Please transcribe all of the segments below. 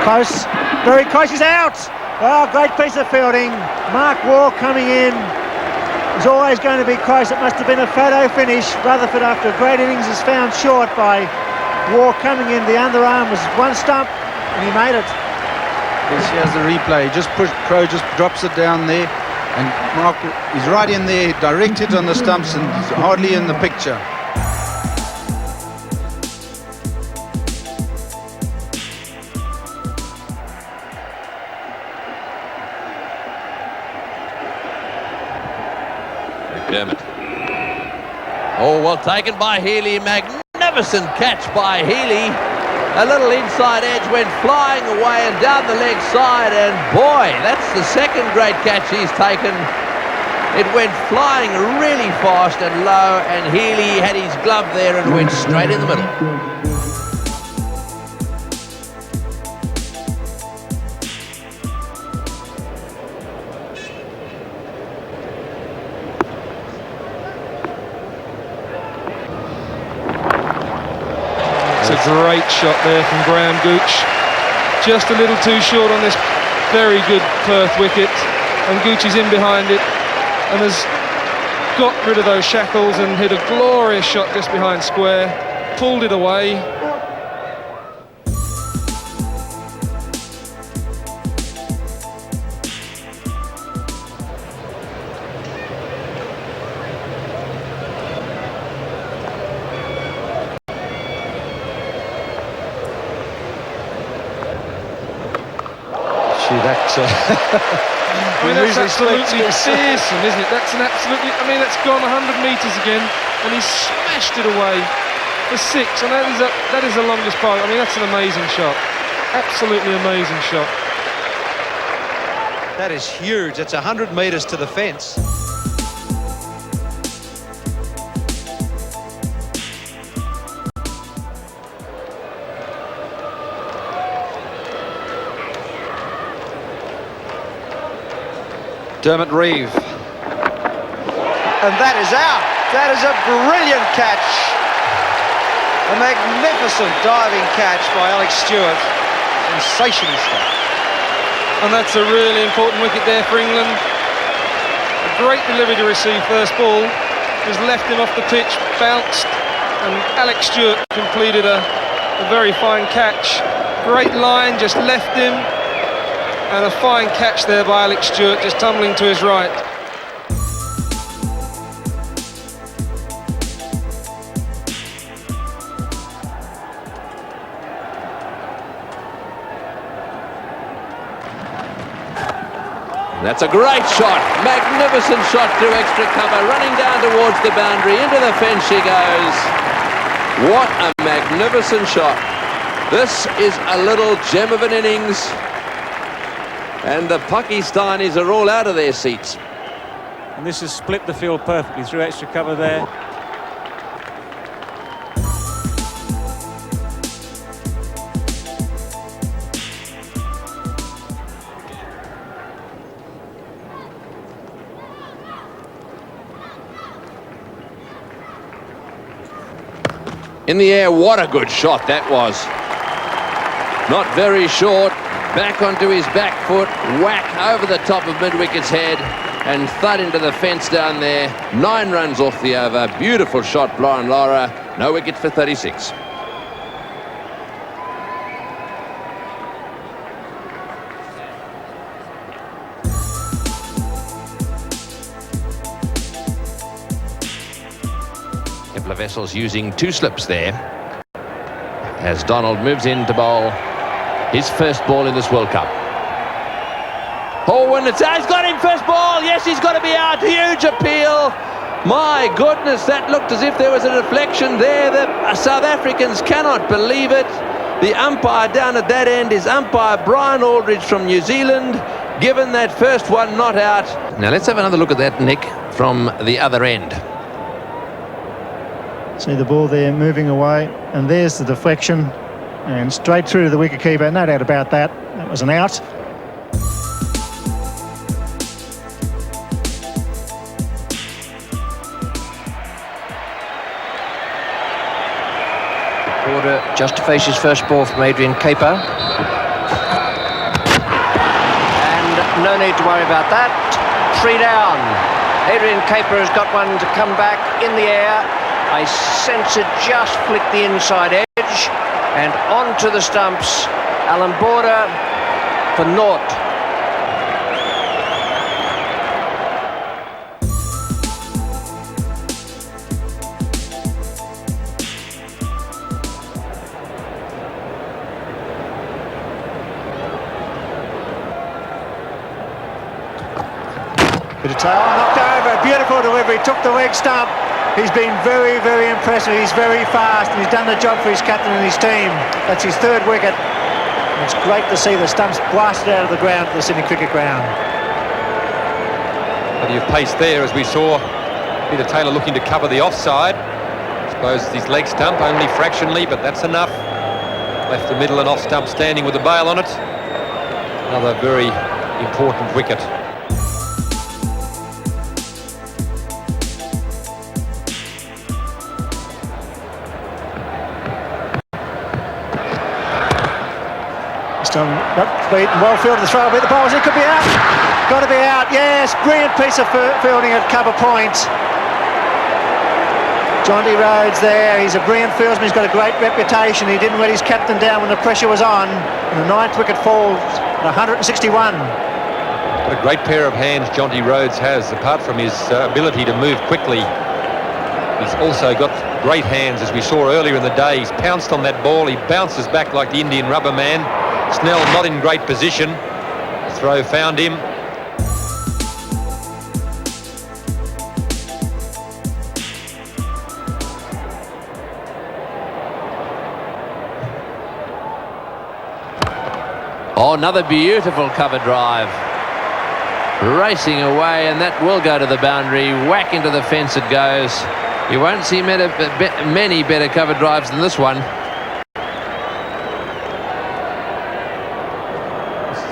Close, very close, he's out! Oh, great piece of fielding. Mark Waugh coming in. It's always going to be close. It must have been a photo finish. Rutherford, after a great innings, is found short by Waugh coming in. The underarm was one stump, and he made it. Yes, he has the replay. Crowe just drops it down there, and Mark is right in there, direct hit on the stumps, and he's hardly in the picture. McDermott. Oh, well taken by Healy. Magnificent catch by Healy. A little inside edge went flying away and down the leg side, and boy, that's the second great catch he's taken. It went flying really fast and low, and Healy had his glove there and went straight in the middle. It's a great shot there from Graham Gooch. Just a little too short on this very good Perth wicket, and Gooch is in behind it and has got rid of those shackles and hit a glorious shot just behind square, pulled it away. That's I mean, that's absolutely fearsome, isn't it? That's an absolutely, I mean, that's gone 100 metres again, and he's smashed it away for 6, and that is the longest part. I mean, that's an amazing shot, absolutely amazing shot. That is huge. It's 100 metres to the fence. Dermot Reeve. And that is out. That is a brilliant catch. A magnificent diving catch by Alex Stewart. Sensational stuff. And that's a really important wicket there for England. A great delivery to receive first ball. Has left him off the pitch, bounced, and Alex Stewart completed a very fine catch. Great line, just left him. And a fine catch there by Alex Stewart, just tumbling to his right. That's a great shot, magnificent shot through extra cover, running down towards the boundary, into the fence she goes. What a magnificent shot. This is a little gem of an innings. And the Pakistanis are all out of their seats. And this has split the field perfectly through extra cover there. In the air, what a good shot that was. Not very short. Back onto his back foot, whack over the top of mid-wicket's head, and thud into the fence down there. 9 runs off the over. Beautiful shot, Brian Lara. No wicket for 36. Couple of Vessels using 2 slips there, as Donald moves in to bowl his first ball in this World Cup. Oh, and he's got him first ball. Yes, he's got to be out. Huge appeal. My goodness, that looked as if there was a deflection there. The South Africans cannot believe it. The umpire down at that end is umpire Brian Aldridge from New Zealand, given that first one not out. Now let's have another look at that, Nick, from the other end. See the ball there moving away, and there's the deflection. And straight through to the wicketkeeper, no doubt about that. That was an out. Order just to face his first ball from Adrian Caper. need to worry about that. 3 down. Adrian Caper has got one to come back in the air. I sense it just flicked the inside edge and onto the stumps. Alan Border for naught. Bit of tail, knocked over, beautiful delivery, took the leg stump. He's been very, very impressive. He's very fast and he's done the job for his captain and his team. That's his 3rd wicket. It's great to see the stumps blasted out of the ground at the Sydney Cricket Ground. Plenty of pace there, as we saw Peter Taylor looking to cover the offside. I suppose his leg stump only fractionally, but that's enough. Left the middle and off stump standing with the bail on it. Another very important wicket. Well fielded the throw, but the bowls, it could be out. Got to be out, yes. Brilliant piece of fielding at cover point. Jonty Rhodes there, he's a brilliant fieldsman, he's got a great reputation. He didn't let his captain down when the pressure was on. And the 9th wicket falls at 161. What a great pair of hands Jonty Rhodes has. Apart from his ability to move quickly, he's also got great hands, as we saw earlier in the day. He's pounced on that ball, he bounces back like the Indian rubber man. Snell not in great position. The throw found him. Oh, another beautiful cover drive. Racing away, and that will go to the boundary. Whack into the fence it goes. You won't see many better cover drives than this one.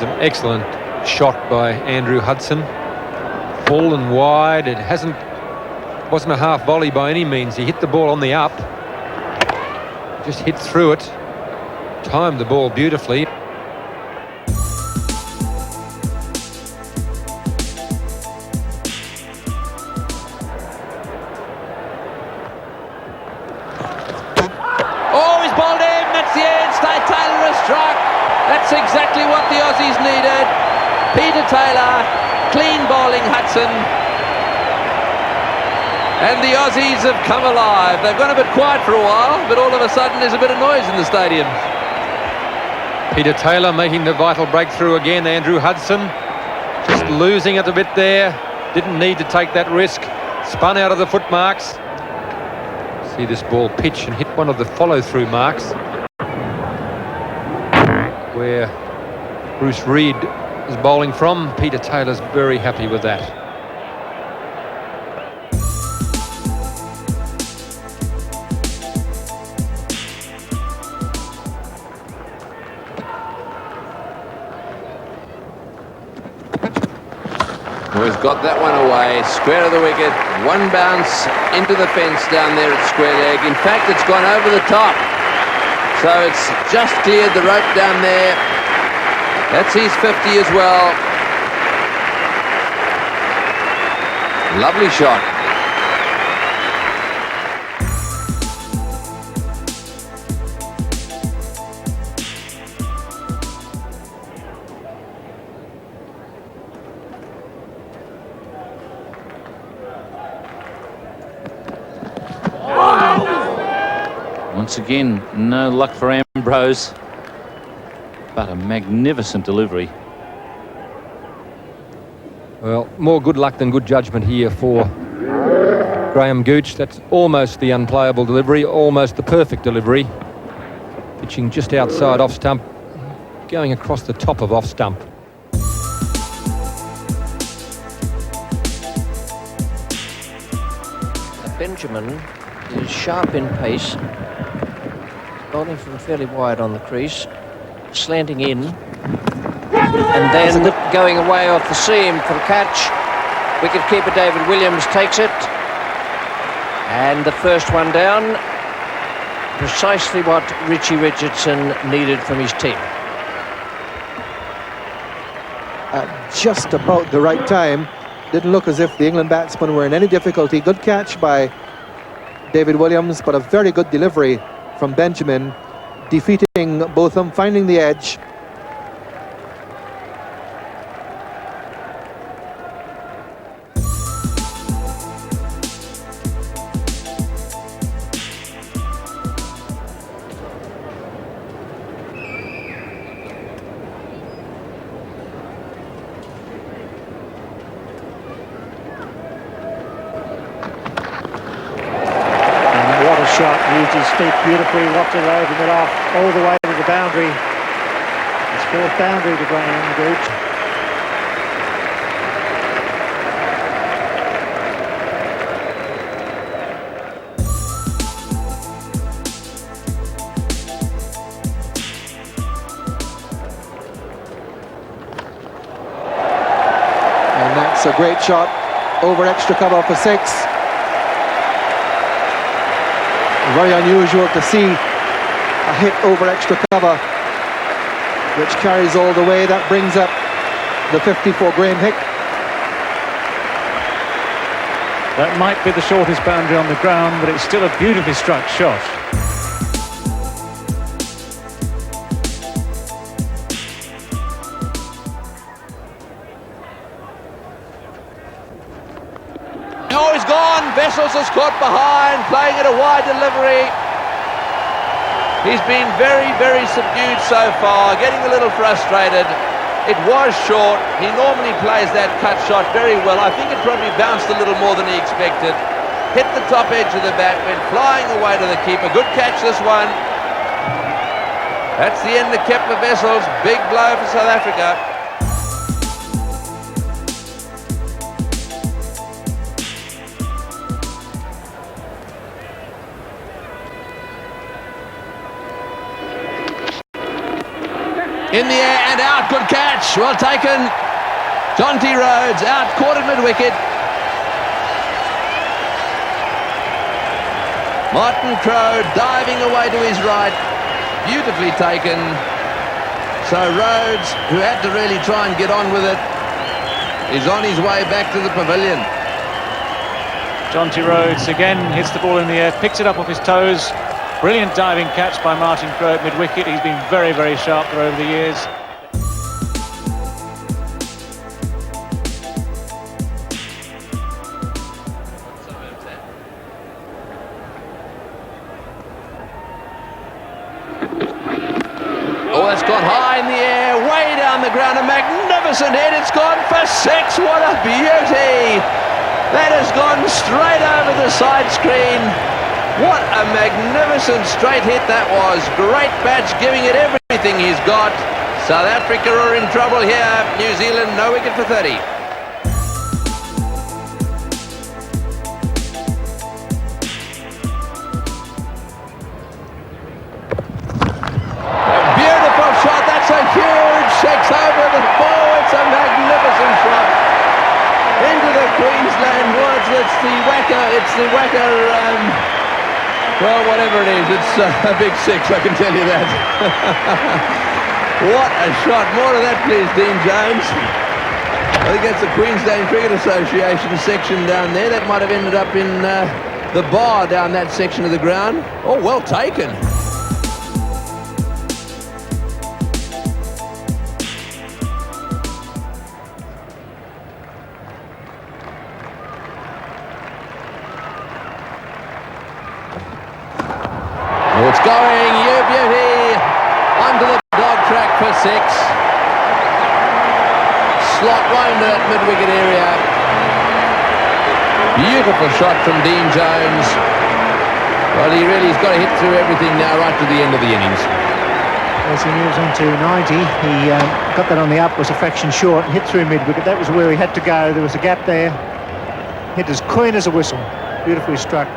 An excellent shot by Andrew Hudson. Fallen wide. It wasn't a half volley by any means. He hit the ball on the up. Just hit through it. Timed the ball beautifully. Oh, he's bowled in. That's the end. Taylor has struck. That's exactly what the Aussies needed. Peter Taylor, clean bowling Hudson. And the Aussies have come alive. They've gone a bit quiet for a while, but all of a sudden there's a bit of noise in the stadium. Peter Taylor making the vital breakthrough again. Andrew Hudson just losing it a bit there. Didn't need to take that risk. Spun out of the foot marks. See this ball pitch and hit one of the follow-through marks, where Bruce Reid is bowling from. Peter Taylor's very happy with that. Well, he's got that one away, square of the wicket, one bounce into the fence down there at square leg. In fact, it's gone over the top. So it's just cleared the rope down there. That's his 50 as well. Lovely shot. Once again, no luck for Ambrose, but a magnificent delivery. Well, more good luck than good judgment here for Graham Gooch. That's almost the unplayable delivery, almost the perfect delivery. Pitching just outside off stump, going across the top of off stump. Benjamin is sharp in pace, bowling from fairly wide on the crease, slanting in, and then going away off the seam for the catch. Wicketkeeper David Williams takes it, and the first one down. Precisely what Richie Richardson needed from his team. just about the right time. Didn't look as if the England batsmen were in any difficulty. Good catch by David Williams, but a very good delivery from Benjamin, defeating both of them, finding the edge. Shot, used his feet beautifully, locked it over mid off, all the way to the boundary. It's fourth boundary to Graham Gooch. And that's a great shot over extra cover for 6. Very unusual to see a hit over extra cover, which carries all the way. That brings up the 54 Graham Hick. That might be the shortest boundary on the ground, but it's still a beautifully struck shot. Oh, he's gone. Vessels is caught behind, playing at a wide delivery. He's been very, very subdued so far, getting a little frustrated. It was short. He normally plays that cut shot very well. I think it probably bounced a little more than he expected. Hit the top edge of the bat, went flying away to the keeper. Good catch, this one. That's the end of Kepler Vessels. Big blow for South Africa. In the air and out, good catch, well taken. Jonty Rhodes out, caught at mid-wicket. Martin Crowe diving away to his right, beautifully taken. So Rhodes, who had to really try and get on with it, is on his way back to the pavilion. Jonty Rhodes again hits the ball in the air, picks it up off his toes. Brilliant diving catch by Martin Crowe at mid-wicket. He's been very, very sharp there over the years. Oh, that's gone high in the air, way down the ground. A magnificent hit. It's gone for 6. What a beauty. That has gone straight over the side screen. What a magnificent straight hit that was. Great batch, giving it everything he's got. South Africa are in trouble here. New Zealand, no wicket for 30. A beautiful shot. That's a huge 6 over the ball. It's a magnificent shot. Into the Queensland woods. It's the Wacker, well, whatever it is, it's a big 6, I can tell you that. What a shot. More of that, please, Dean Jones. I think that's the Queensland Cricket Association section down there. That might have ended up in the bar down that section of the ground. Oh, well taken. It's going, you beauty, onto the dog track for 6. Slot right into that mid-wicket area. Beautiful shot from Dean Jones. Well, he's got to hit through everything now, right to the end of the innings. As he moves on to 90, he got that on the up, was a fraction short, hit through mid-wicket. That was where he had to go. There was a gap there. Hit as clean as a whistle. Beautifully struck.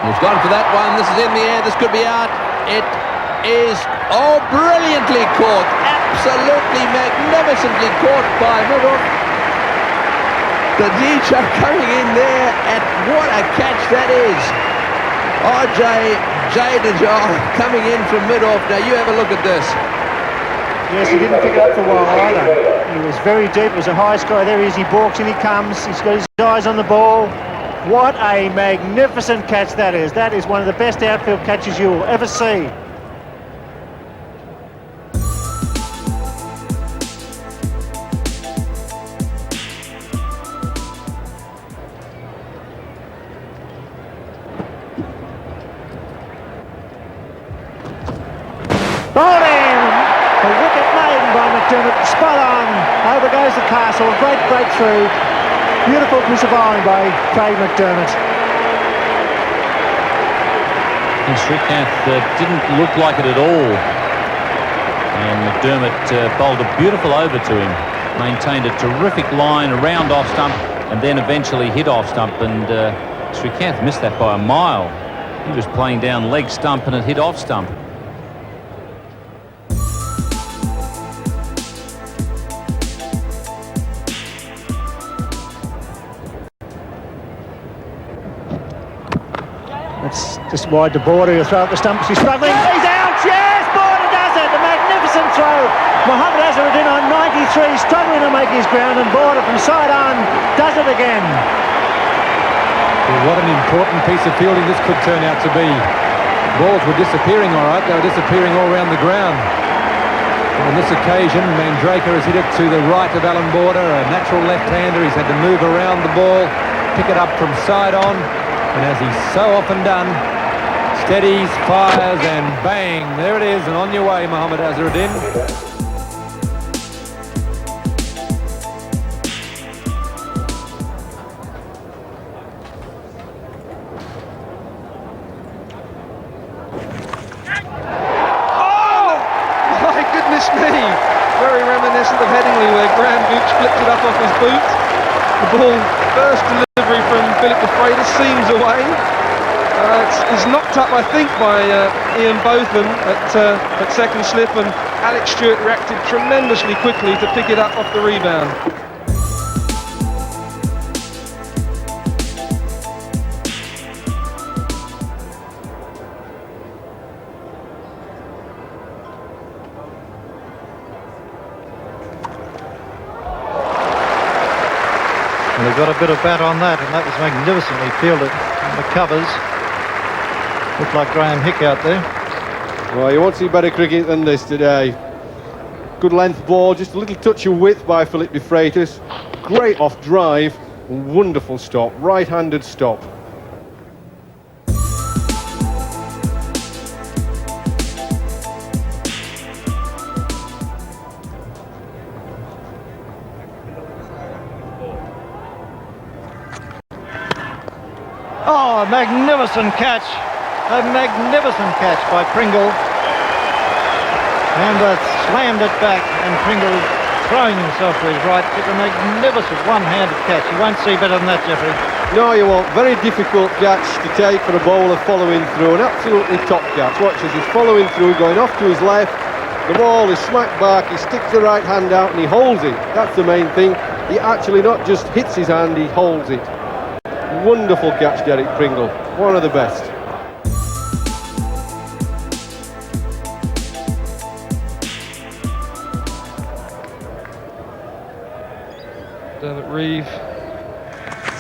He's gone for that one. This is in the air. This could be out. It is, oh, brilliantly caught. Absolutely magnificently caught by Middle. The DJ coming in there, and what a catch that is. Jadeja coming in from mid-off. Now you have a look at this. Yes, he didn't pick it up for a while either. He was very deep. It was a high sky. There he is. He balks and he comes. He's got his eyes on the ball. What a magnificent catch that is. That is one of the best outfield catches you will ever see. Bowled in! A wicket made by McDermott. Spot on. Over goes the castle. Great breakthrough. Beautiful piece of bowling by Craig McDermott. And Srikanth didn't look like it at all. And McDermott bowled a beautiful over to him. Maintained a terrific line around off stump and then eventually hit off stump. And Srikanth missed that by a mile. He was playing down leg stump and it hit off stump. It's just wide to border. He'll throw at the stumps. He's struggling. He's out. Yes, border does it. A magnificent throw. Mohammed Azharuddin on 93, struggling to make his ground, and border from side on does it again. Well, what an important piece of fielding this could turn out to be. Balls were disappearing all right. They were disappearing all around the ground. And on this occasion, Mandraker has hit it to the right of Alan Border, a natural left-hander. He's had to move around the ball, pick it up from side on. And as he's so often done, steadies, fires, and bang, there it is, and on your way, Mohammed Azharuddin. Oh, my goodness me. Very reminiscent of Headingley, where Graham Gooch flipped it up off his boot. The ball, first delivery from Philip de Freitas, seams away. It's knocked up, I think, by Ian Botham at second slip, and Alex Stewart reacted tremendously quickly to pick it up off the rebound. And they got a bit of bat on that, and that was magnificently fielded on the covers. Looked like Graham Hick out there. Well, you won't see better cricket than this today. Good length ball, just a little touch of width by Philip de Freitas. Great off drive, wonderful stop, right-handed stop. Oh, a magnificent catch. A magnificent catch by Pringle. And slammed it back, and Pringle, throwing himself to his right, took a magnificent one-handed catch. You won't see better than that, Jeffrey. No, you won't. Very difficult catch to take for a bowler following through. An absolutely top catch. Watch as he's following through, going off to his left. The ball is smacked back. He sticks the right hand out and he holds it. That's the main thing. He actually not just hits his hand, he holds it. Wonderful catch, Derek Pringle. One of the best. Dermot Reeve,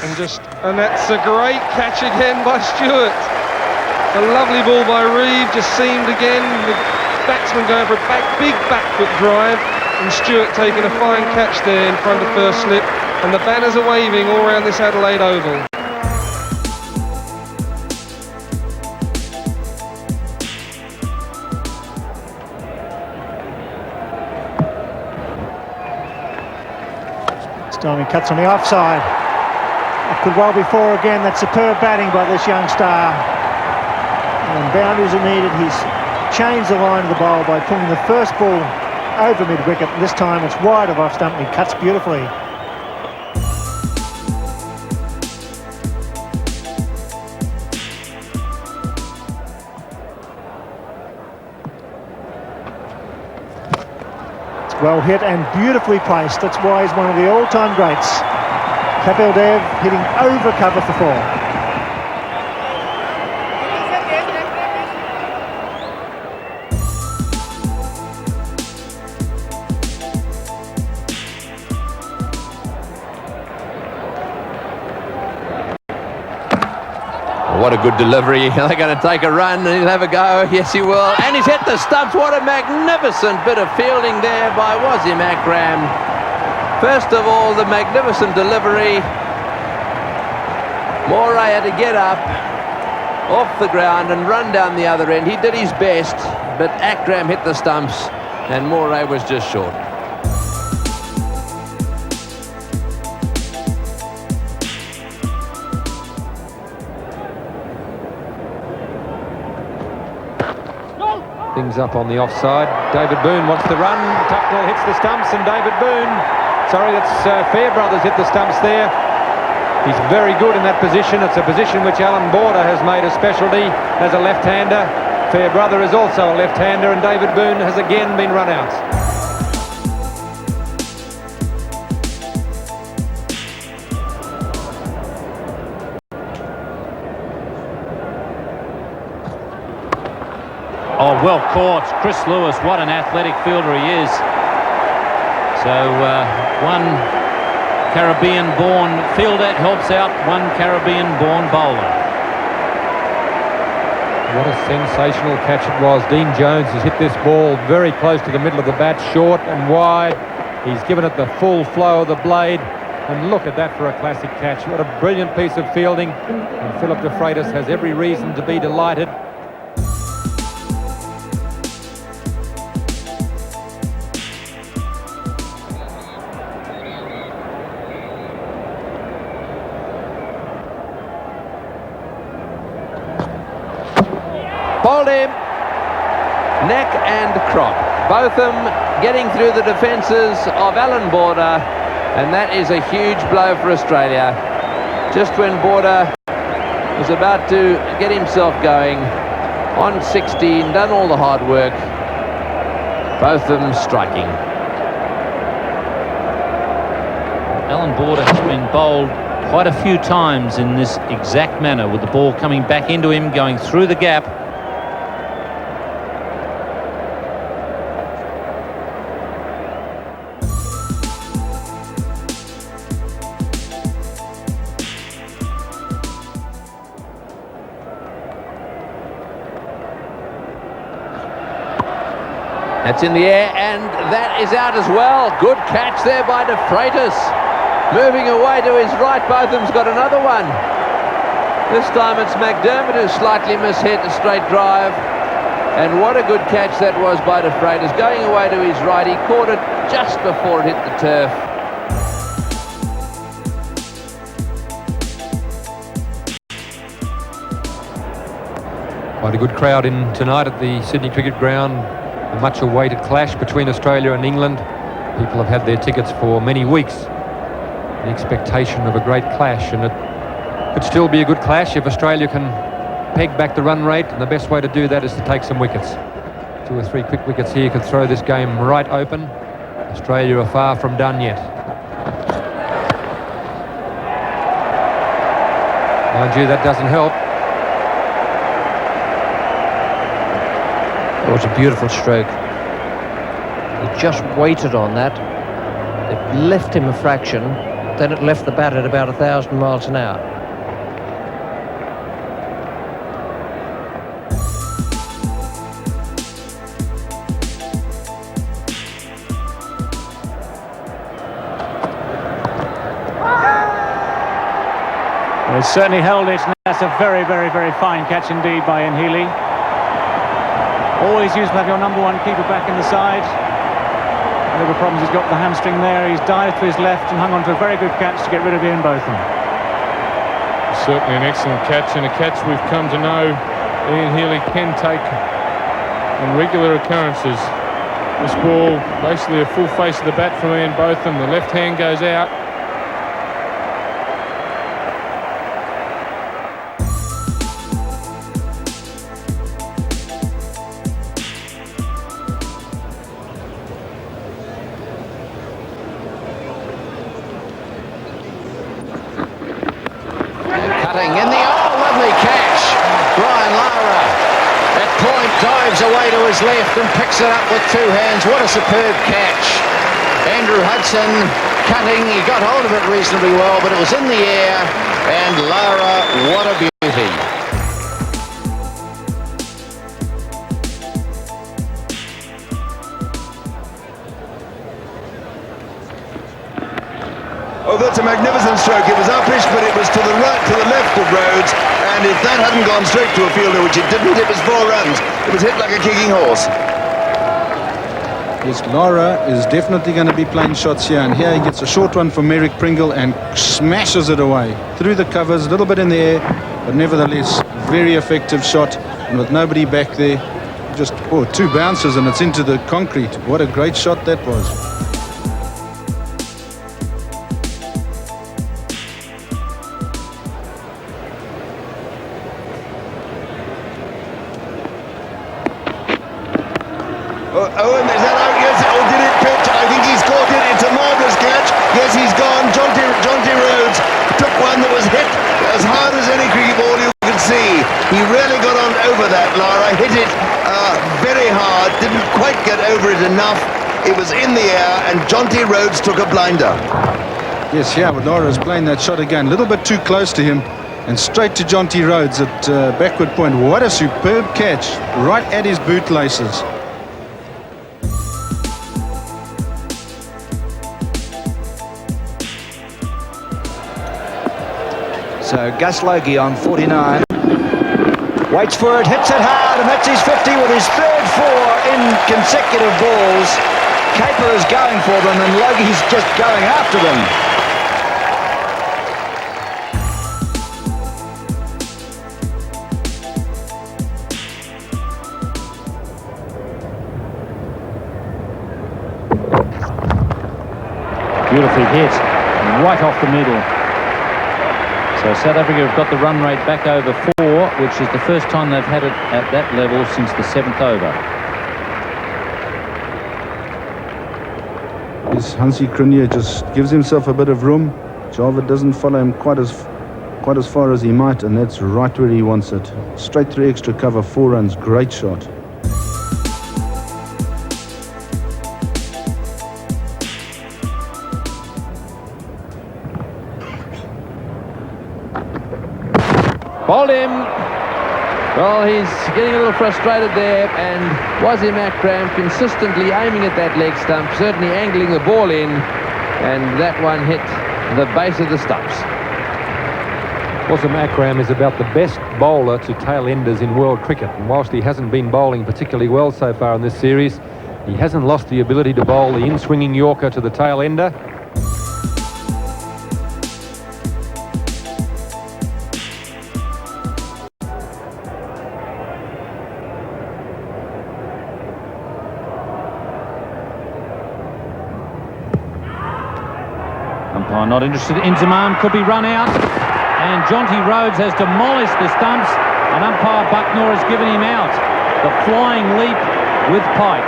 and that's a great catch again by Stewart. A lovely ball by Reeve, just seamed again. The batsman going for a big back foot drive, and Stewart taking a fine catch there in front of first slip, and the banners are waving all around this Adelaide Oval. Stormy cuts on the offside. That could well be four again. That's superb batting by this young star. And boundaries are needed. He's changed the line of the bowl by pulling the first ball over mid-wicket. This time it's wide of off stump and he cuts beautifully. Well hit and beautifully placed. That's why he's one of the all-time greats. Kapil Dev hitting over cover for four. What a good delivery. Are they going to take a run and he'll have a go? Yes, he will. And he's hit the stumps. What a magnificent bit of fielding there by Wasim Akram. First of all, the magnificent delivery. Moray had to get up off the ground and run down the other end. He did his best, but Akram hit the stumps and Moray was just short. Things up on the offside. David Boone wants to run. Tucknell hits the stumps, and David Boone, sorry, that's Fairbrother's hit the stumps there. He's very good in that position. It's a position which Alan Border has made a specialty as a left-hander. Fairbrother is also a left-hander, and David Boone has again been run out. Oh, well caught. Chris Lewis, what an athletic fielder he is. So one Caribbean-born fielder helps out one Caribbean-born bowler. What a sensational catch it was. Dean Jones has hit this ball very close to the middle of the bat, short and wide. He's given it the full flow of the blade. And look at that for a classic catch. What a brilliant piece of fielding. And Philip de Freitas has every reason to be delighted. Bowled him, neck and crop. Both them getting through the defences of Alan Border, and that is a huge blow for Australia. Just when Border was about to get himself going, on 16, done all the hard work, both of them striking. Alan Border has been bowled quite a few times in this exact manner, with the ball coming back into him, going through the gap. That's in the air, and that is out as well. Good catch there by de Freitas. Moving away to his right, Botham's got another one. This time it's McDermott who slightly mishit a straight drive. And what a good catch that was by de Freitas. Going away to his right, he caught it just before it hit the turf. Quite a good crowd in tonight at the Sydney Cricket Ground. A much awaited clash between Australia and England. People have had their tickets for many weeks. The expectation of a great clash, and it could still be a good clash if Australia can peg back the run rate, and the best way to do that is to take some wickets. 2 or 3 quick wickets here could throw this game right open. Australia are far from done yet. Mind you, that doesn't help. It was a beautiful stroke. He just waited on that. It left him a fraction. Then it left the bat at about 1,000 miles an hour. Well, he's certainly held it. That's a very, very, very fine catch indeed by Ian Healy. Always used to have your number one keeper back in the side. No problems, he's got the hamstring there. He's dived to his left and hung on to a very good catch to get rid of Ian Botham. Certainly an excellent catch, and a catch we've come to know Ian Healy can take on regular occurrences. This ball, basically a full face of the bat from Ian Botham. The left hand goes out. Away to his left and picks it up with 2 hands. What a superb catch. Andrew Hudson cutting. He got hold of it reasonably well, but it was in the air. And Lara, what a beauty. It's a magnificent stroke. It was uppish, but it was to the right, to the left of Rhodes, and if that hadn't gone straight to a fielder, which it didn't, it was 4 runs. It was hit like a kicking horse. Yes, Lara is definitely going to be playing shots here, and here he gets a short one from Merrick Pringle and smashes it away through the covers, a little bit in the air, but nevertheless very effective shot, and with nobody back there, just 2 bounces and it's into the concrete. What a great shot that was. Owen, is that out? Yes, or did it pitch? I think he's caught it. It's a marvellous catch. Yes, he's gone. Jonty Rhodes took one that was hit as hard as any cricket ball you could see. He really got on over that, Lara. Hit it very hard. Didn't quite get over it enough. It was in the air, and Jonty Rhodes took a blinder. Yes, yeah, but Lara is playing that shot again. A little bit too close to him, and straight to Jonty Rhodes at backward point. What a superb catch. Right at his bootlaces. So Gus Logie on 49. Waits for it, hits it hard, and that's his 50 with his third 4 in consecutive balls. Caper is going for them, and Logie's just going after them. Beautifully hit, right off the middle. So South Africa have got the run rate back over 4, which is the first time they've had it at that level since the 7th over. Yes, Hansie Cronje just gives himself a bit of room. Java doesn't follow him quite as far as he might, and that's right where he wants it. Straight through extra cover, 4 runs, great shot. Bowled him. Well, he's getting a little frustrated there, and Wasim Akram consistently aiming at that leg stump, certainly angling the ball in, and that one hit the base of the stumps. Wasim Akram is about the best bowler to tail-enders in world cricket, and whilst he hasn't been bowling particularly well so far in this series, he hasn't lost the ability to bowl the in-swinging Yorker to the tail-ender. Umpire not interested. Inzamam could be run out, and Jonty Rhodes has demolished the stumps, and umpire Bucknor has given him out. The flying leap with Pike.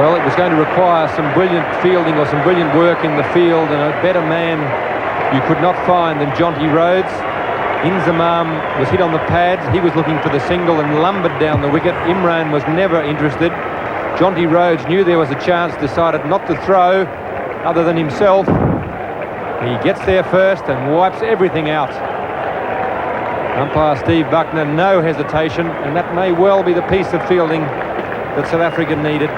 Well, it was going to require some brilliant fielding or some brilliant work in the field, and a better man you could not find than Jonty Rhodes. Inzamam was hit on the pads. He was looking for the single and lumbered down the wicket. Imran was never interested. Jonty Rhodes knew there was a chance, decided not to throw other than himself. He gets there first and wipes everything out. Umpire Steve Buckner, no hesitation, and that may well be the piece of fielding that South Africa needed.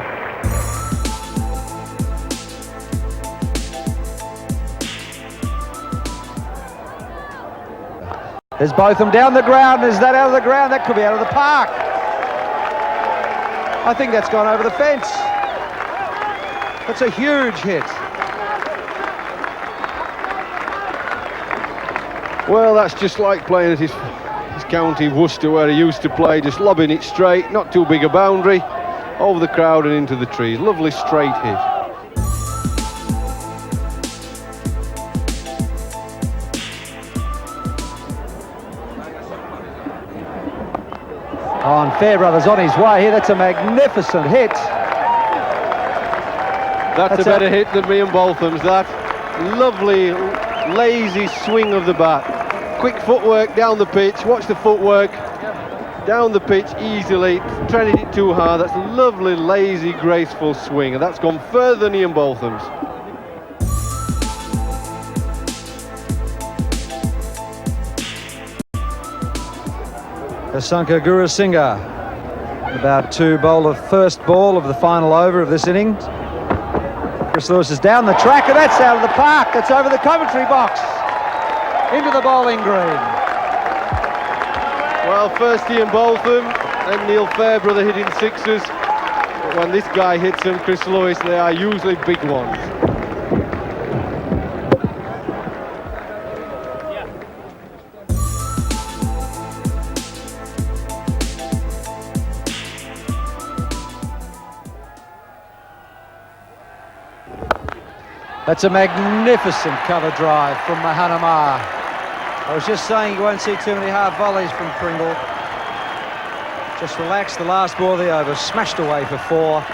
There's Botham down the ground. Is that out of the ground? That could be out of the park. I think that's gone over the fence. That's a huge hit. Well, that's just like playing at his county Worcester where he used to play, just lobbing it straight, not too big a boundary, over the crowd and into the trees. Lovely straight hit. Oh, and Fairbrothers on his way here. That's a magnificent hit. That's a better hit than me and Boltham's, that. Lovely, lazy swing of the bat. Quick footwork down the pitch. Watch the footwork. Down the pitch easily. Treading it too hard. That's a lovely, lazy, graceful swing. And that's gone further than Ian Boltham's. Asanka Gurusingha about to bowl the first ball of the final over of this innings. Chris Lewis is down the track, and that's out of the park. It's over the commentary box into the bowling green. Well, first Ian Botham and Neil Fairbrother hitting sixes, but when this guy hits them, Chris Lewis, they are usually big ones. That's a magnificent cover drive from Mahanama. I was just saying you won't see too many hard volleys from Pringle. Just relaxed the last ball of the over, smashed away for 4.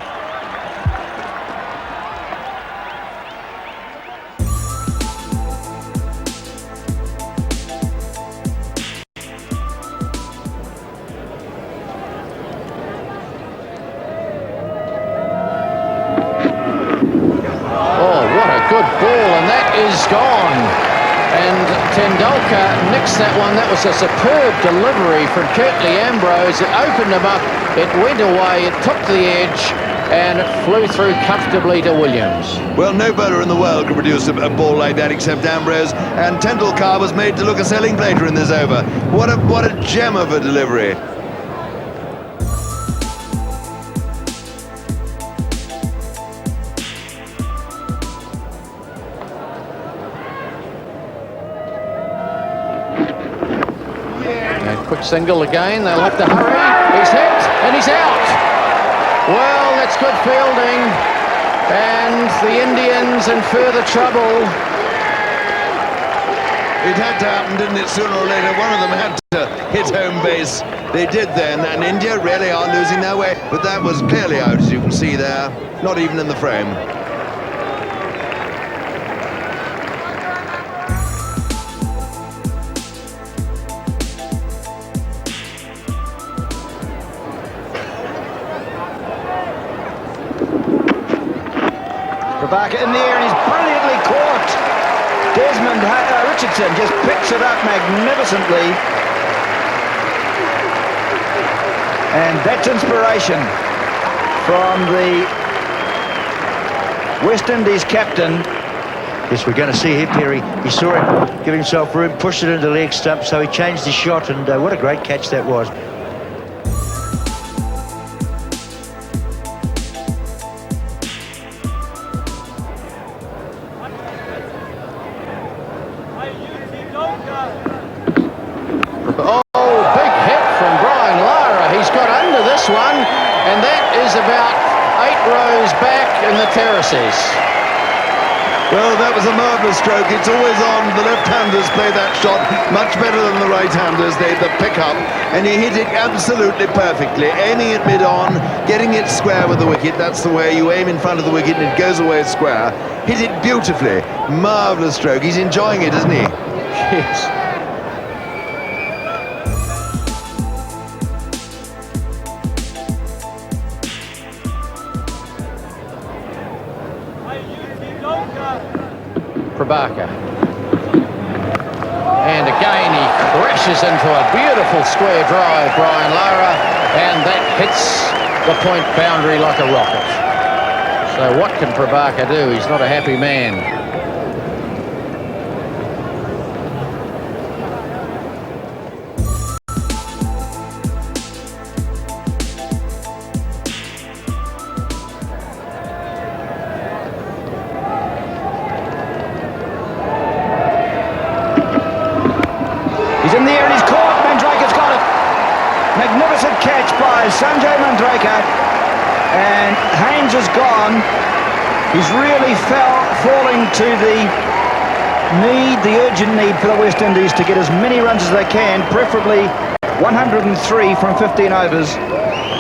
Good ball, and that is gone. And Tendulkar nicks that one. That was a superb delivery from Curtly Ambrose. It opened him up, it went away, it took the edge, and it flew through comfortably to Williams. Well, no bowler in the world could produce a ball like that except Ambrose, and Tendulkar was made to look a selling plater in this over. What a gem of a delivery. Quick single again, they'll have to hurry. He's hit and he's out. Well, that's good fielding, and the Indians in further trouble. It had to happen, didn't it, sooner or later? One of them had to hit home base. They did then, and India really are losing their way, but that was clearly out, as you can see there, not even in the frame. Back in the air, and he's brilliantly caught. Desmond Richardson just picks it up magnificently. And that's inspiration from the West Indies captain. Yes, we're going to see here, Perry. He saw him give himself room, pushed it into the leg stump, so he changed his shot, and what a great catch that was. And that is about 8 rows back in the terraces. Well, that was a marvellous stroke. It's always on. The left-handers play that shot much better than the right-handers. They pick up, and he hit it absolutely perfectly, aiming it mid-on, getting it square with the wicket. That's the way you aim in front of the wicket, and it goes away square. Hit it beautifully. Marvellous stroke. He's enjoying it, isn't he? Yes. Prabhakar. And again he crashes into a beautiful square drive, Brian Lara, and that hits the point boundary like a rocket. So what can Prabhakar do? He's not a happy man. Magnificent catch by Sanjay Mandrake, and Haynes is gone. He's really falling to the urgent need for the West Indies to get as many runs as they can, preferably 103 from 15 overs.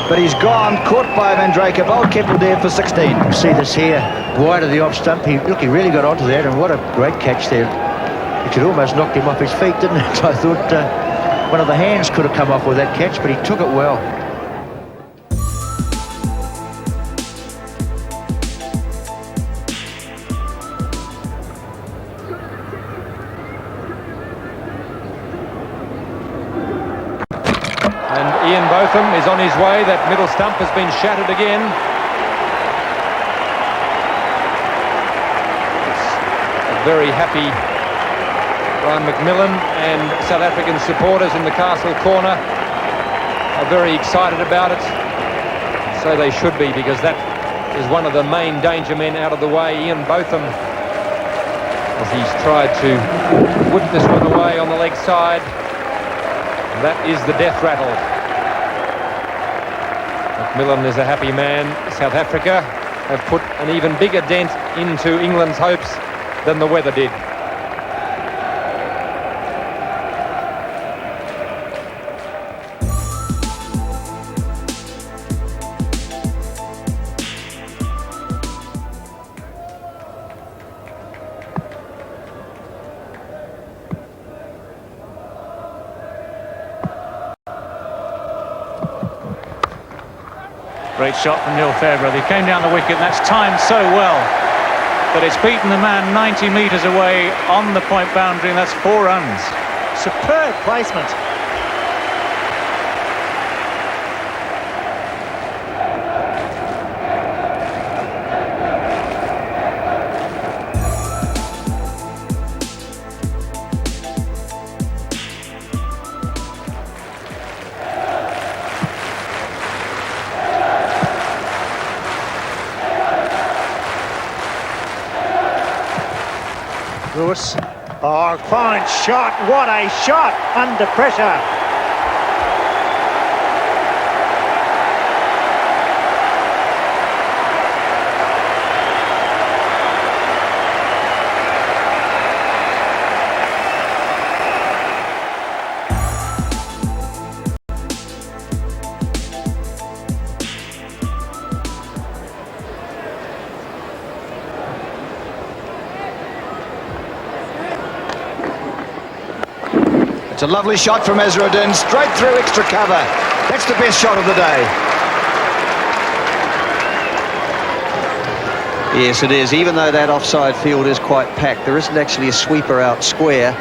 But he's gone, caught by Mandrake, bowled Keppel there for 16. See this here, wide of the off stump. He really got onto that, and what a great catch there. It had almost knocked him off his feet, didn't it? I thought one of the hands could have come off with that catch, but he took it well. And Ian Botham is on his way. That middle stump has been shattered again. very happy. Brian McMillan and South African supporters in the Castle Corner are very excited about it. So they should be, because that is one of the main danger men out of the way, Ian Botham, as he's tried to whip this one away on the leg side. That is the death rattle. McMillan is a happy man. South Africa have put an even bigger dent into England's hopes than the weather did. Great shot from Neil Fairbrother. He came down the wicket, and that's timed so well that it's beaten the man 90 metres away on the point boundary, and that's 4 runs. Superb placement. Lewis. Oh, fine shot. What a shot under pressure. It's a lovely shot from Ezra-Din, straight through extra cover. That's the best shot of the day. Yes, it is. Even though that offside field is quite packed, there isn't actually a sweeper out square,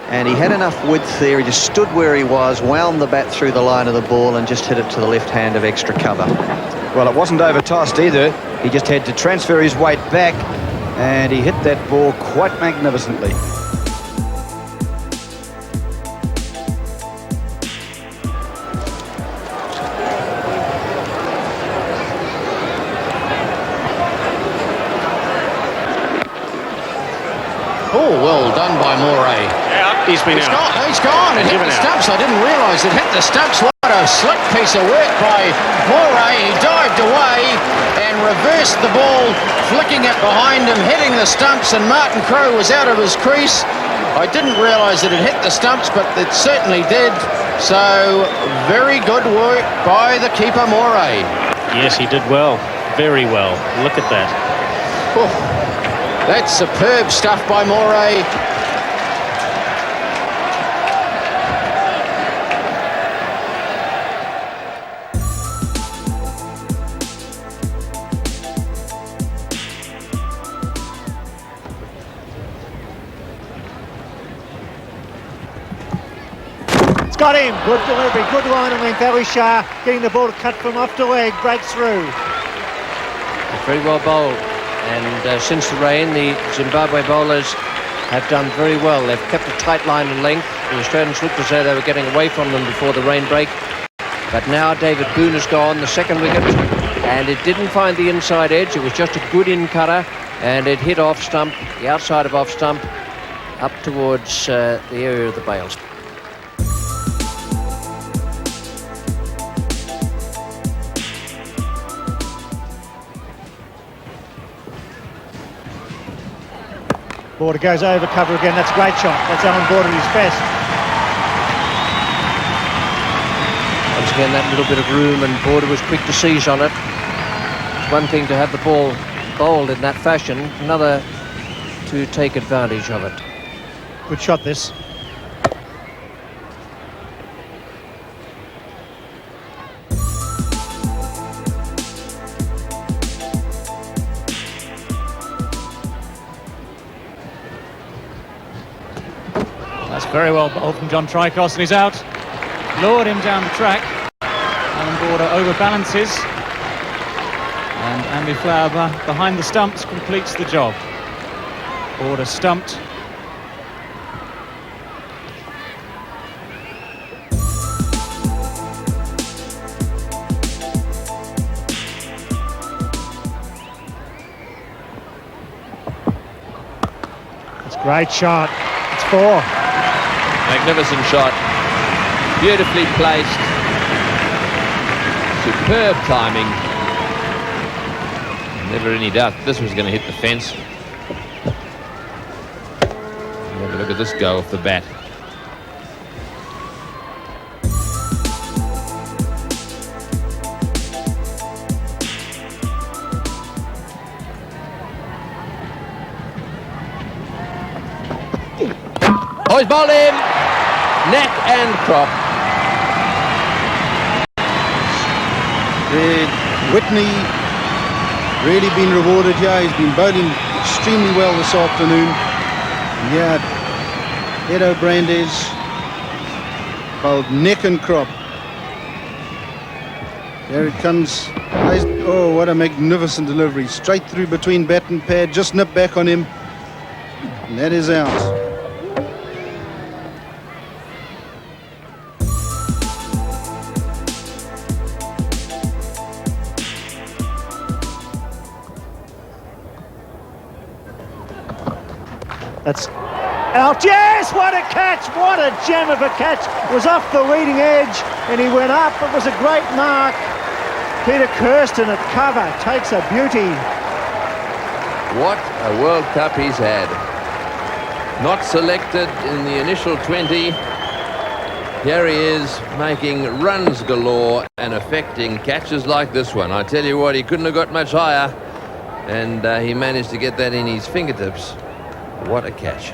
and he had enough width there. He just stood where he was, wound the bat through the line of the ball, and just hit it to the left hand of extra cover. Well, it wasn't over-tossed either. He just had to transfer his weight back, and he hit that ball quite magnificently. Oh, well done by Moray. Yeah, he's been out. He's gone. It hit the stumps. I didn't realise it hit the stumps. What a slick piece of work by Moray. He dived away and reversed the ball, flicking it behind him, hitting the stumps, and Martin Crowe was out of his crease. I didn't realise that it hit the stumps, but it certainly did. So, very good work by the keeper, Moray. Yes, he did well. Very well. Look at that. Oh. That's superb stuff by Moray. It's got him. Good delivery, good line and length. Ali Shah getting the ball to cut from off to leg, breaks through. Very well bowled. And since the rain, the Zimbabwe bowlers have done very well. They've kept a tight line and length. The Australians looked as though they were getting away from them before the rain break. But now David Boone has gone, the second wicket, and it didn't find the inside edge. It was just a good in-cutter, and it hit off stump, the outside of off stump, up towards the area of the bails. Border goes over cover again. That's a great shot. That's Alan Border at his best. Once again, that little bit of room, and Border was quick to seize on it. It's one thing to have the ball bowled in that fashion, another to take advantage of it. Good shot, this. Very well bowled from John Tricos, and he's out. Lured him down the track. Alan Border overbalances. And Andy Flower behind the stumps completes the job. Border stumped. It's a great shot. It's 4. Magnificent shot. Beautifully placed. Superb timing. Never any doubt this was going to hit the fence. Have a look at this go off the bat. Oh, he's bowled him! Neck and crop. Whitney really been rewarded here. He's been bowling extremely well this afternoon. Yeah, Edo Brandes bowled neck and crop. There it comes. Oh, what a magnificent delivery. Straight through between bat and pad. Just nipped back on him. And that is out. That's out. Yes, what a catch. What a gem of a catch. It was off the leading edge and he went up. It was a great mark. Peter Kirsten at cover takes a beauty. What a World Cup he's had. Not selected in the initial 20. Here he is making runs galore and affecting catches like this one. I tell you what, he couldn't have got much higher, and he managed to get that in his fingertips. What a catch.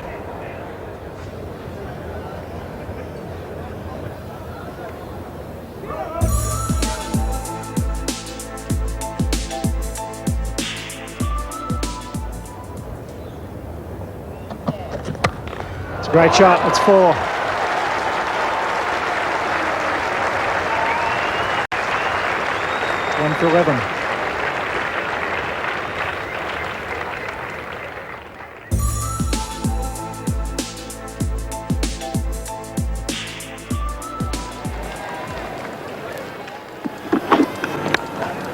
It's a great shot. It's 4. It's 1 for 11.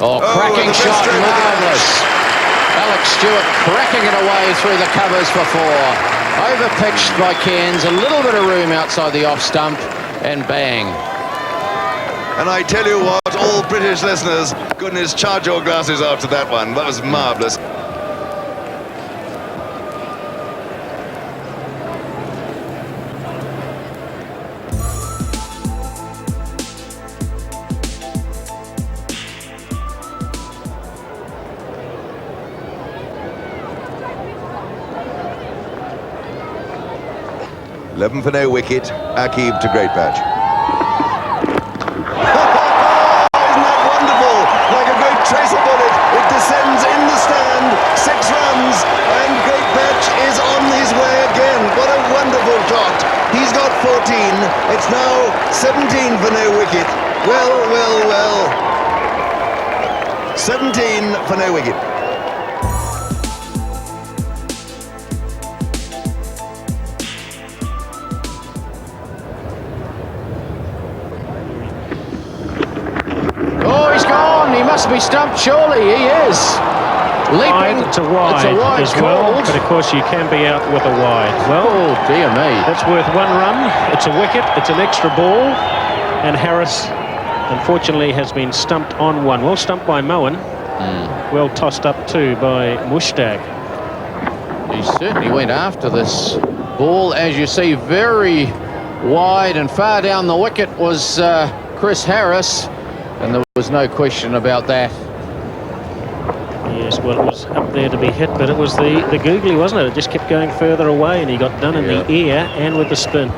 Oh, cracking shot, marvellous. Alex Stewart cracking it away through the covers for 4. Over-pitched by Cairns, a little bit of room outside the off stump, and bang. And I tell you what, all British listeners, goodness, charge your glasses after that one. That was marvellous. Eleven for no wicket. Akib to great patch. Isn't that wonderful? Like a great tracer bullet, it descends in the stand. 6 runs, and great patch is on his way again. What a wonderful shot. He's got 14. It's now 17 for no wicket. Well, well, well. 17 for no wicket. He must be stumped, surely. He is. Leaping. It's a wide, as well, but of course you can be out with a wide. Well, oh, dear me. That's worth 1 run. It's a wicket. It's an extra ball. And Harris, unfortunately, has been stumped on 1. Well stumped by Moen. Well tossed up too by Mushtaq. He certainly went after this ball. As you see, very wide and far down the wicket was Chris Harris. And there was no question about that. Yes, well, it was up there to be hit, but it was the googly, wasn't it? It just kept going further away, and he got done in the air and with the spin.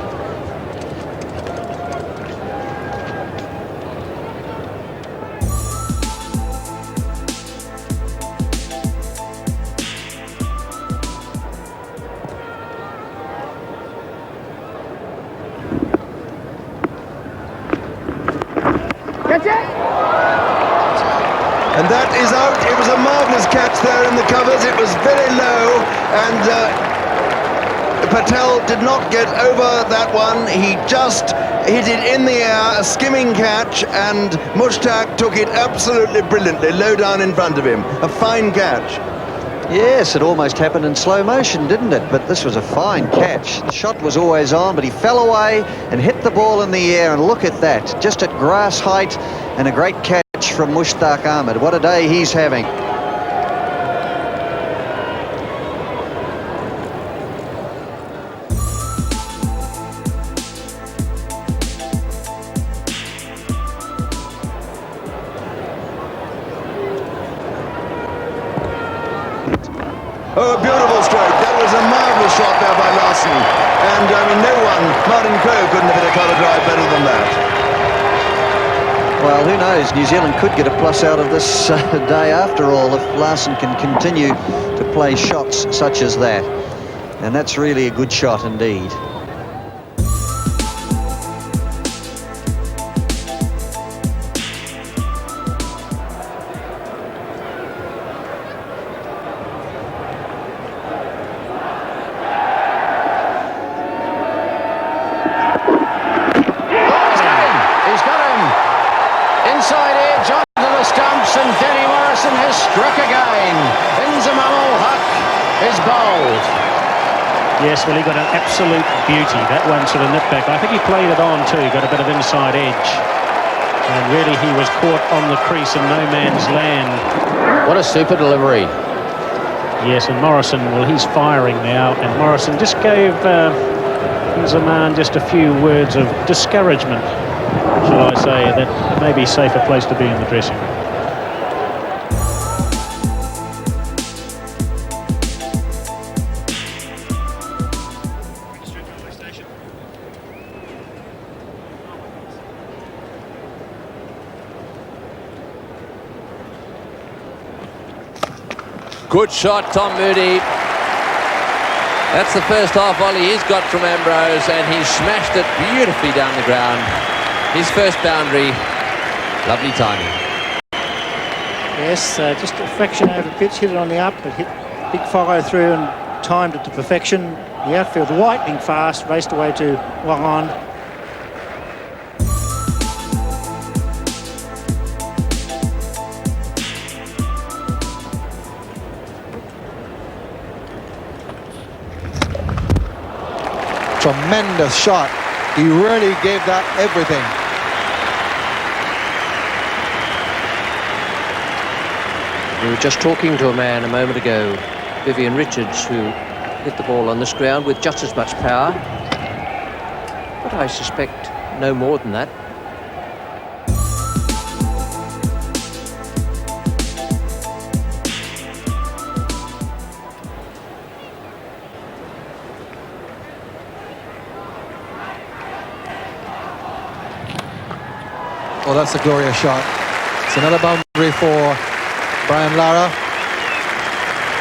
And that is out. It was a marvellous catch there in the covers. It was very low, and Patel did not get over that one. He just hit it in the air, a skimming catch, and Mushtaq took it absolutely brilliantly, low down in front of him. A fine catch. Yes, it almost happened in slow motion, didn't it? But this was a fine catch. The shot was always on, but he fell away and hit the ball in the air, and look at that, just at grass height, and a great catch from Mushtaq Ahmed. What a day he's having. Oh, a beautiful stroke. That was a marvellous shot there by Larson. And, I mean, no one, Martin Crowe, couldn't have hit a cover drive better than that. Well, who knows? New Zealand could get a plus out of this day after all if Larson can continue to play shots such as that. And that's really a good shot indeed. Yes, well, he got an absolute beauty. That one sort of nipped back. I think he played it on too, got a bit of inside edge. And really he was caught on the crease in no man's land. What a super delivery. Yes, and Morrison, well, he's firing now. And Morrison just gave Zaman just a few words of discouragement, shall I say, that it may be a safer place to be in the dressing room. Good shot, Tom Moody. That's the first half volley he's got from Ambrose, and he's smashed it beautifully down the ground. His first boundary. Lovely timing. Yes, just a fraction over pitch, hit it on the up, but hit big follow through and timed it to perfection. The outfield lightning fast, raced away to Walland. Tremendous shot. He really gave that everything. We were just talking to a man a moment ago, Vivian Richards, who hit the ball on this ground with just as much power. But I suspect no more than that. Oh, that's a glorious shot. It's another boundary for Brian Lara.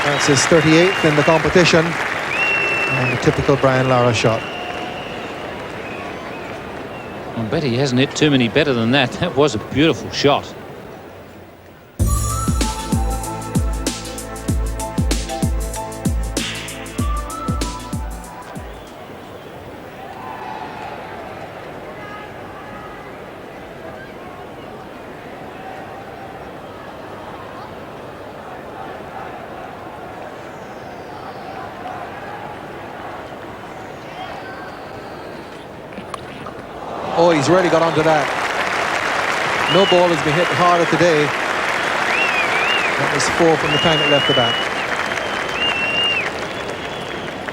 That's his 38th in the competition. And a typical Brian Lara shot. I bet he hasn't hit too many better than that. That was a beautiful shot. Oh, he's really got onto that. No ball has been hit harder today. That was 4 from the time it left the bat.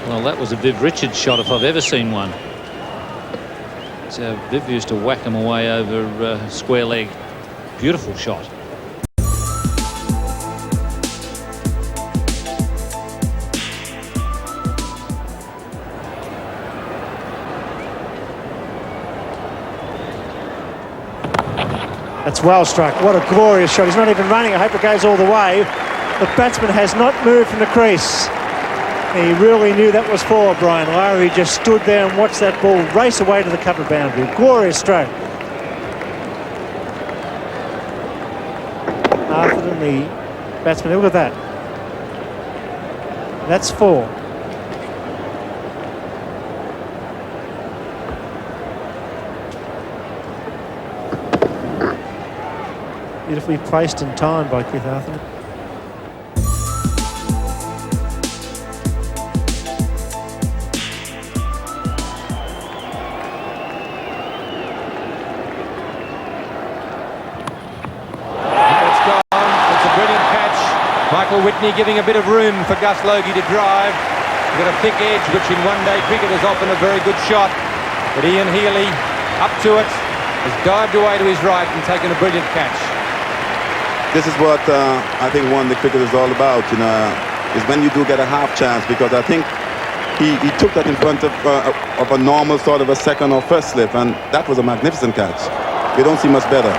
Well, that was a Viv Richards shot if I've ever seen one. So Viv used to whack him away over square leg. Beautiful shot. That's well struck. What a glorious shot. He's not even running. I hope it goes all the way. The batsman has not moved from the crease. He really knew that was for Brian Lara. He just stood there and watched that ball race away to the cover boundary. Glorious stroke. After than the batsman. Look at that. That's 4. Beautifully placed and timed by Keith Arthur. It's gone. It's a brilliant catch. Michael Whitney giving a bit of room for Gus Logie to drive. He's got a thick edge, which in one-day cricket is often a very good shot. But Ian Healy, up to it, has dived away to his right and taken a brilliant catch. This is what I think the cricket is all about, you know, is when you do get a half chance, because I think he took that in front of a normal sort of a second or first slip, and that was a magnificent catch. You don't see much better.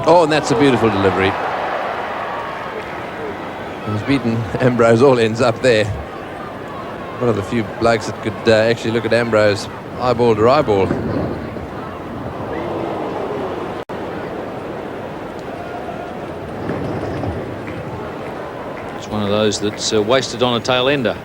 Oh, and that's a beautiful delivery. He's beaten Ambrose all ends up there. One of the few blokes that could actually look at Ambrose eyeball to eyeball. It's one of those that's wasted on a tail ender.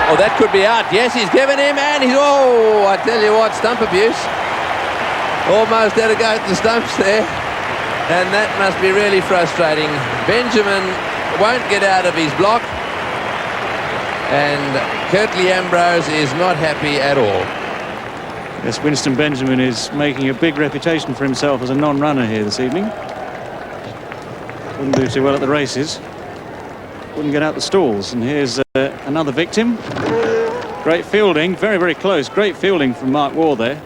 Oh, that could be out. Yes, he's given him, and he's... Oh, I tell you what, stump abuse. Almost had to go at the stumps there. And that must be really frustrating. Benjamin won't get out of his block. And Curtly Ambrose is not happy at all. Yes, Winston Benjamin is making a big reputation for himself as a non-runner here this evening. Wouldn't do too well at the races. Wouldn't get out the stalls. And here's another victim. Great fielding, very, very close. Great fielding from Mark Waugh there.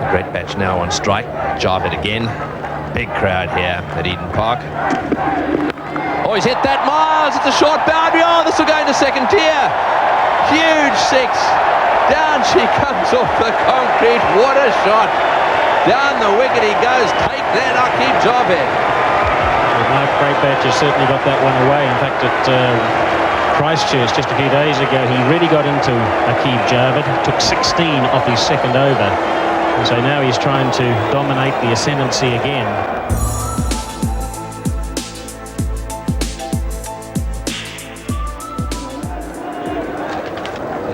A great batch now on strike. Jarvid again. Big crowd here at Eden Park. Oh, he's hit that miles. It's a short boundary. Oh, this will go into second tier. Huge six. Down she comes off the concrete. What a shot. Down the wicket he goes. Take that, Aqib Javed. Mark Greatbatch has certainly got that one away. In fact, at Christchurch just a few days ago, he really got into Aqib Javed. Took 16 off his second over. And so now he's trying to dominate the ascendancy again.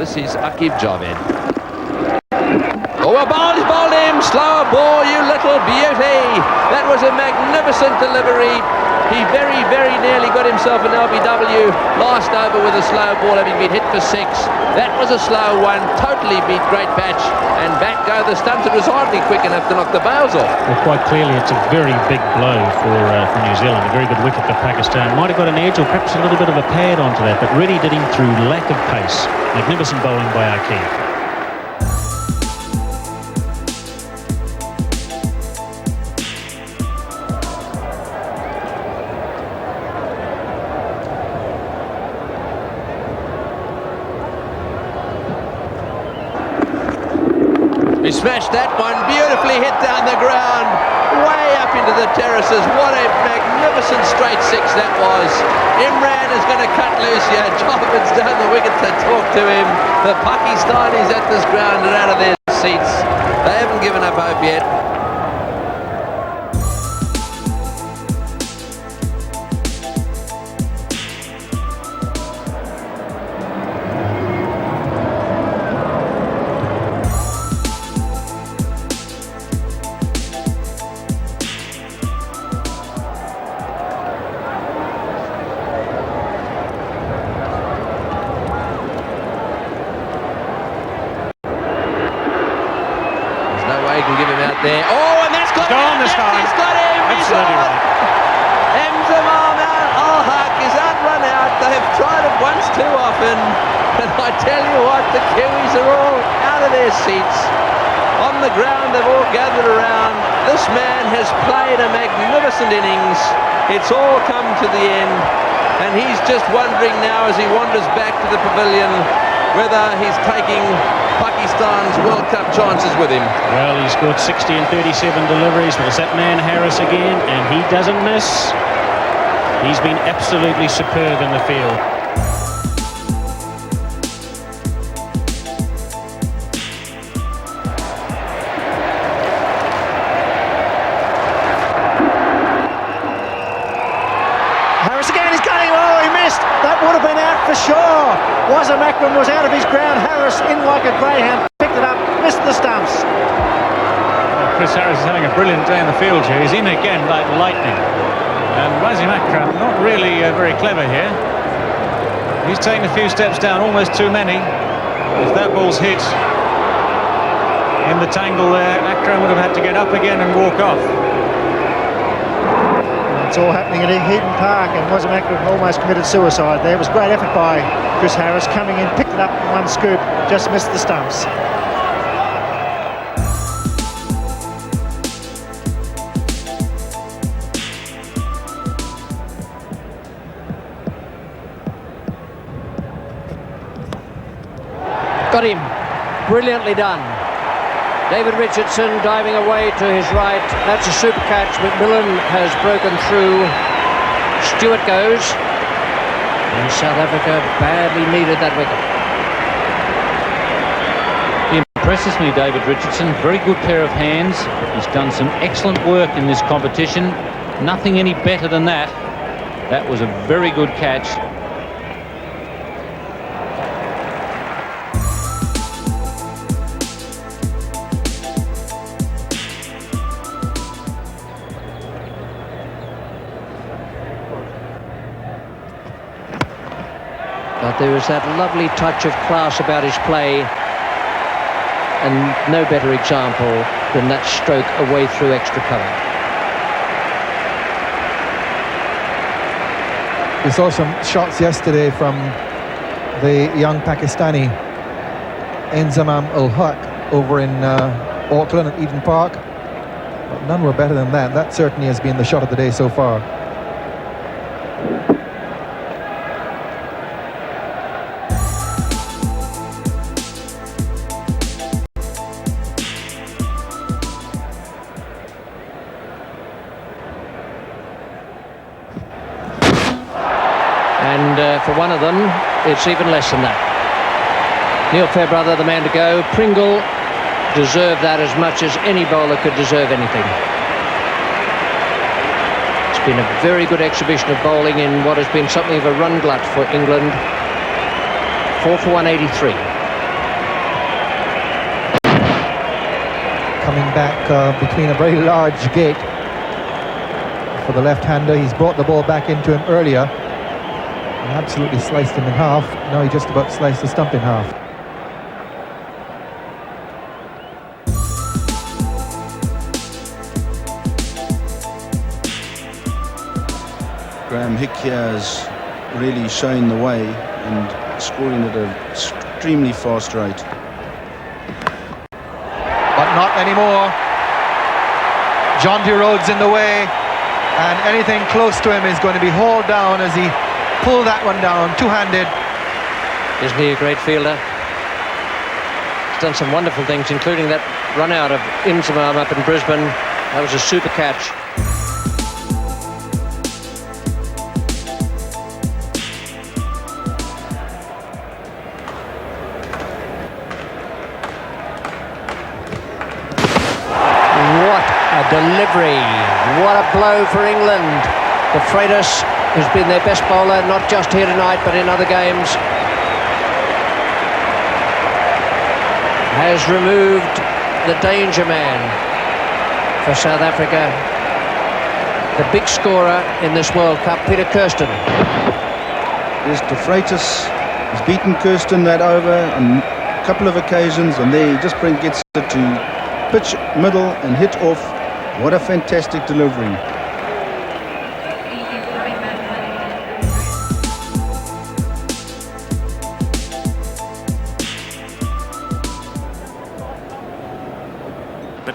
This is Aqib Javed. Oh, a ball, he's bowled him. Slower ball, you little beauty. That was a magnificent delivery. He very, very nearly got himself an LBW last over with a slow ball, having been hit for six. That was a slow one. Totally beat Great Batch. And back go the stumps. It was hardly quick enough to knock the bails off. Well, quite clearly, it's a very big blow for New Zealand. A very good wicket for Pakistan. Might have got an edge or perhaps a little bit of a pad onto that, but really did him through lack of pace. Magnificent bowling by Aqib. He smashed that one, beautifully hit down the ground, way up into the terraces. What a magnificent straight six that was. Imran is going to cut loose here. Javid's down the wicket to talk to him. The Pakistanis at this ground are out of their seats. They haven't given up hope yet. There. Oh, and that's got him! This time. He's got him! Absolutely right. Emzamam al-Haq is outrun out. They've tried it once too often. And I tell you what, the Kiwis Aussies are all out of their seats. On the ground, they've all gathered around. This man has played a magnificent innings. It's all come to the end, and he's just wondering now as he wanders back to the pavilion whether he's taking Pakistan's World Cup chances with him. Well, he's got 60 and 37 deliveries, but it's that man Harris again, and he doesn't miss. He's been absolutely superb in the field. Would have been out for sure. Wazam Akram was out of his ground. Harris in like a greyhound, picked it up, missed the stumps. Well, Chris Harris is having a brilliant day in the field here. He's in again like lightning. And Wazam Akram not really very clever here. He's taken a few steps down, almost too many. If that ball's hit in the tangle there, Akram would have had to get up again and walk off. It's all happening at Heaton Park, and Wazam Akram almost committed suicide there. It was a great effort by Chris Harris, coming in, picked it up in one scoop, just missed the stumps. Got him. Brilliantly done. David Richardson diving away to his right. That's a super catch. McMillan has broken through. Stewart goes. And South Africa badly needed that wicket. He impresses me, David Richardson. Very good pair of hands. He's done some excellent work in this competition. Nothing any better than that. That was a very good catch. But there was that lovely touch of class about his play, and no better example than that stroke away through extra cover. We saw some shots yesterday from the young Pakistani Enzamam Ul Haq over in Auckland at Eden Park. But none were better than that. That certainly has been the shot of the day so far. For one of them, it's even less than that. Neil Fairbrother, the man to go. Pringle deserved that as much as any bowler could deserve anything. It's been a very good exhibition of bowling in what has been something of a run glut for England. 4 for 183. Coming back between a very large gate for the left-hander. He's brought the ball back into him earlier. Absolutely sliced him in half. Now he just about sliced the stump in half. Graham Hick here has really shown the way and scoring at an extremely fast rate. But not anymore. John D. Rhodes in the way, and anything close to him is going to be hauled down as he pull that one down, two-handed. Isn't he a great fielder? He's done some wonderful things, including that run out of Inzamam up in Brisbane. That was a super catch. What a delivery. What a blow for England. The Freitas, who's been their best bowler, not just here tonight, but in other games, has removed the danger man for South Africa. The big scorer in this World Cup, Peter Kirsten. Yes, De Freitas has beaten Kirsten that over on a couple of occasions, and there he just gets it to pitch middle and hit off. What a fantastic delivery.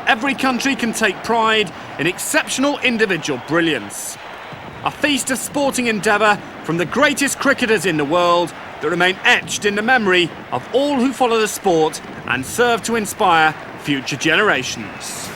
every country can take pride in exceptional individual brilliance. A feast of sporting endeavour from the greatest cricketers in the world that remain etched in the memory of all who follow the sport and serve to inspire future generations.